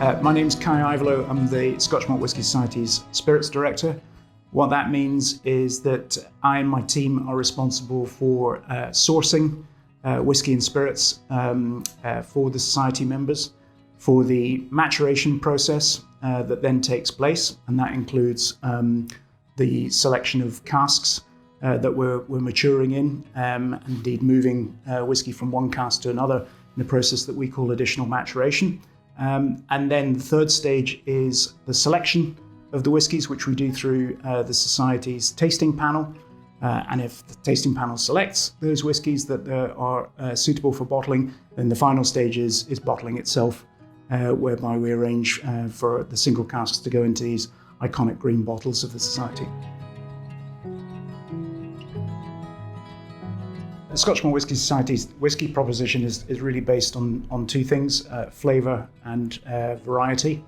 My name's Kai Ivalo. I'm the Scotch Malt Whisky Society's Spirits Director. What that means is that I and my team are responsible for sourcing whisky and spirits for the Society members, for the maturation process that then takes place, and that includes the selection of casks that we're maturing in, and indeed moving whisky from one cask to another in a process that we call additional maturation. And then the third stage is the selection of the whiskies, which we do through the Society's tasting panel. And if the tasting panel selects those whiskies that are suitable for bottling, then the final stage is bottling itself, whereby we arrange for the single casks to go into these iconic green bottles of the Society. The Scotch Malt Whisky Society's whisky proposition is really based on two things, flavour and variety.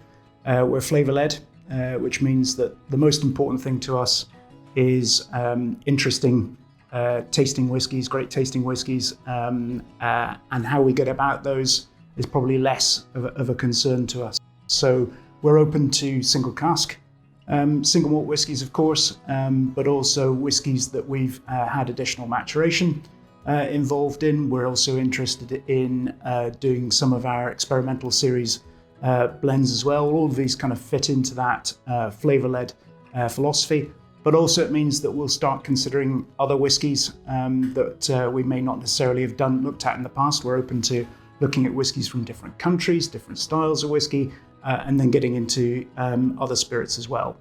We're flavour-led, which means that the most important thing to us is interesting tasting whiskies, great tasting whiskies, and how we get about those is probably less of a concern to us. So we're open to single cask, single malt whiskies, of course, but also whiskies that we've had additional maturation involved in. We're also interested in doing some of our experimental series blends as well. All of these kind of fit into that flavour-led philosophy, but also it means that we'll start considering other whiskies that we may not necessarily have looked at in the past. We're open to looking at whiskies from different countries, different styles of whiskey, and then getting into other spirits as well.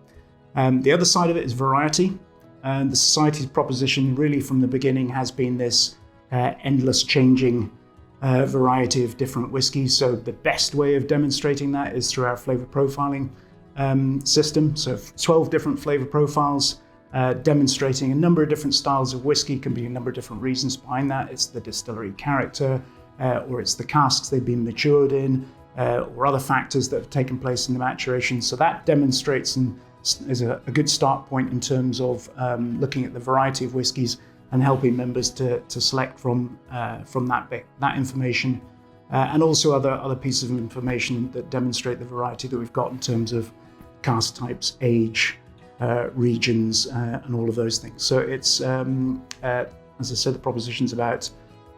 The other side of it is variety. And the Society's proposition really from the beginning has been this endless changing variety of different whiskies. So the best way of demonstrating that is through our flavour profiling system. So 12 different flavour profiles demonstrating a number of different styles of whiskey. Can be a number of different reasons behind that. It's the distillery character, or it's the casks they've been matured in, or other factors that have taken place in the maturation. So that demonstrates and is a good start point in terms of looking at the variety of whiskies and helping members to select from that information, and also other pieces of information that demonstrate the variety that we've got in terms of cask types, age, regions, and all of those things. So it's, as I said, the proposition's about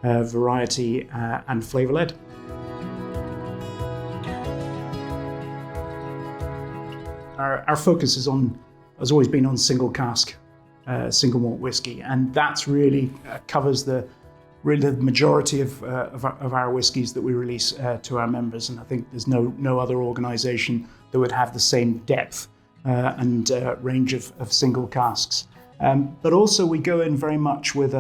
variety and flavour-led. Our focus has always been on single cask, single malt whiskey, and that's really covers the majority of our whiskies that we release to our members. And I think there's no other organisation that would have the same depth and range of single casks. But also we go in very much with,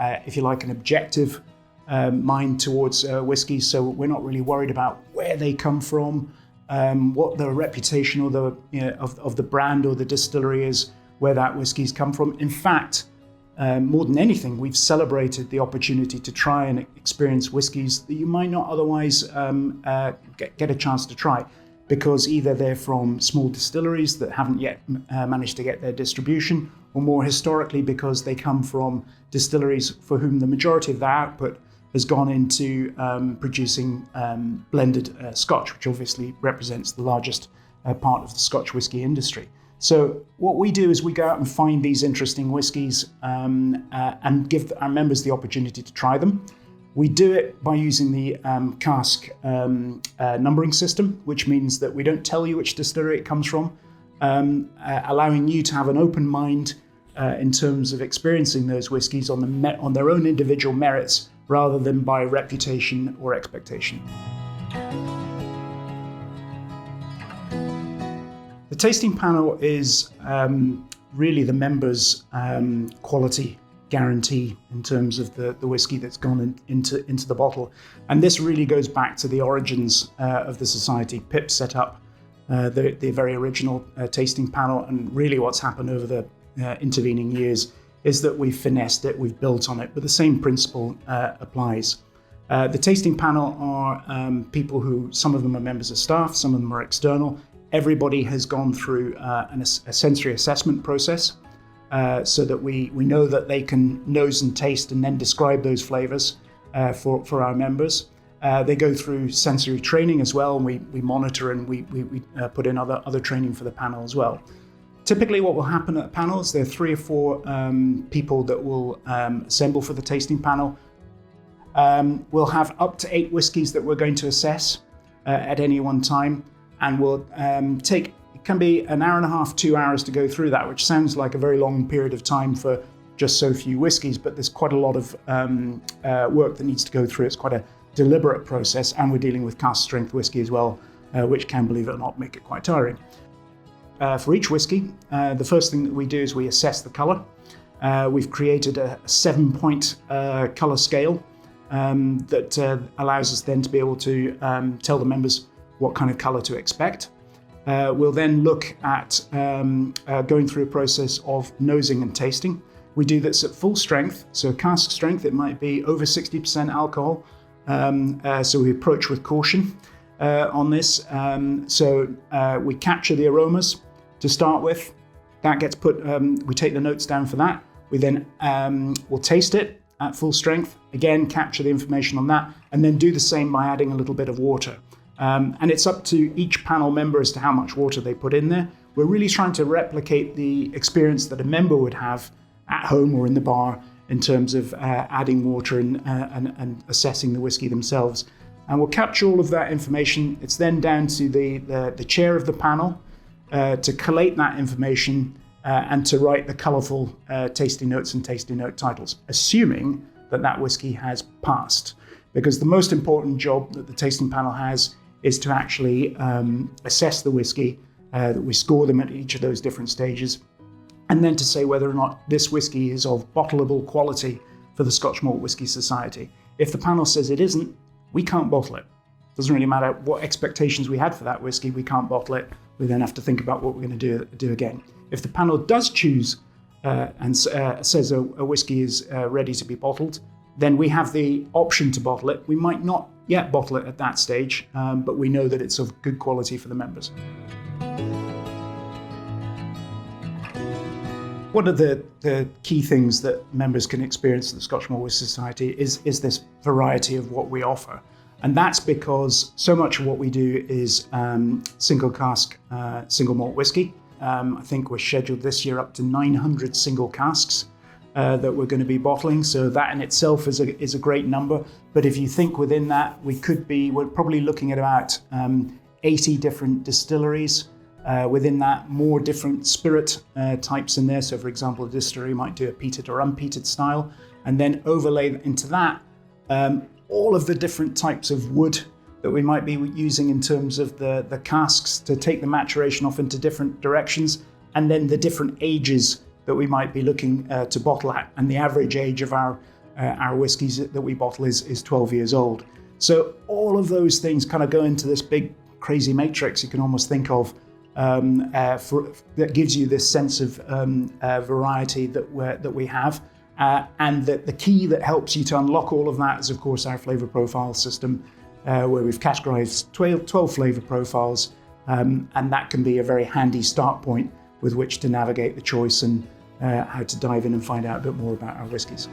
if you like, an objective mind towards whiskey. So we're not really worried about where they come from, what the reputation or of the brand or the distillery is, where that whiskey's come from. In fact, more than anything, we've celebrated the opportunity to try and experience whiskies that you might not otherwise get a chance to try, because either they're from small distilleries that haven't yet managed to get their distribution, or more historically because they come from distilleries for whom the majority of their output has gone into producing blended Scotch, which obviously represents the largest part of the Scotch whisky industry. So what we do is we go out and find these interesting whiskies and give our members the opportunity to try them. We do it by using the cask numbering system, which means that we don't tell you which distillery it comes from, allowing you to have an open mind in terms of experiencing those whiskies on their own individual merits, rather than by reputation or expectation. The tasting panel is really the members' quality guarantee in terms of the whiskey that's gone into the bottle. And this really goes back to the origins of the Society. Pip set up the very original tasting panel, and really what's happened over the intervening years is that we've finessed it, we've built on it, but the same principle applies. The tasting panel are people who, some of them are members of staff, some of them are external. Everybody has gone through a sensory assessment process so that we know that they can nose and taste and then describe those flavours for our members. They go through sensory training as well, and we monitor and we put in other training for the panel as well. Typically what will happen at panels, there are 3 or 4 people that will assemble for the tasting panel. We'll have up to 8 whiskies that we're going to assess at any one time, and we'll take, it can be an hour and a half, 2 hours to go through that, which sounds like a very long period of time for just so few whiskies, but there's quite a lot of work that needs to go through. It's quite a deliberate process, and we're dealing with cask strength whiskey as well, which can, believe it or not, make it quite tiring. For each whiskey, the first thing that we do is we assess the colour. We've created a 7-point colour scale that allows us then to be able to tell the members what kind of colour to expect. We'll then look at going through a process of nosing and tasting. We do this at full strength, so cask strength, it might be over 60% alcohol. So we approach with caution on this. We capture the aromas to start with. That gets put, we take the notes down for that. We then will taste it at full strength, again capture the information on that, and then do the same by adding a little bit of water. And it's up to each panel member as to how much water they put in there. We're really trying to replicate the experience that a member would have at home or in the bar in terms of adding water and assessing the whiskey themselves. And we'll capture all of that information. It's then down to the chair of the panel to collate that information and to write the colourful tasting notes and tasting note titles, assuming that that whiskey has passed. Because the most important job that the tasting panel has is to actually assess the whiskey, that we score them at each of those different stages, and then to say whether or not this whiskey is of bottleable quality for the Scotch Malt Whisky Society. If the panel says it isn't, we can't bottle it. Doesn't really matter what expectations we had for that whiskey, we can't bottle it. We then have to think about what we're going to do again. If the panel does choose and says a whiskey is ready to be bottled, then we have the option to bottle it. We might not yet bottle it at that stage, but we know that it's of good quality for the members. One of the key things that members can experience at the Scotch Malt Whisky Society is this variety of what we offer. And that's because so much of what we do is single cask, single malt whiskey. I think we're scheduled this year up to 900 single casks that we're going to be bottling. So that in itself is a great number. But if you think within that, we're probably looking at about 80 different distilleries. Within that, more different spirit types in there. So for example, a distillery might do a peated or unpeated style, and then overlay into that all of the different types of wood that we might be using in terms of the casks to take the maturation off into different directions, and then the different ages that we might be looking to bottle at. And the average age of our whiskies that we bottle is 12 years old. So all of those things kind of go into this big crazy matrix you can almost think of that gives you this sense of variety that we have. And the key that helps you to unlock all of that is, of course, our flavour profile system, where we've categorised 12 flavour profiles, and that can be a very handy start point with which to navigate the choice and how to dive in and find out a bit more about our whiskies.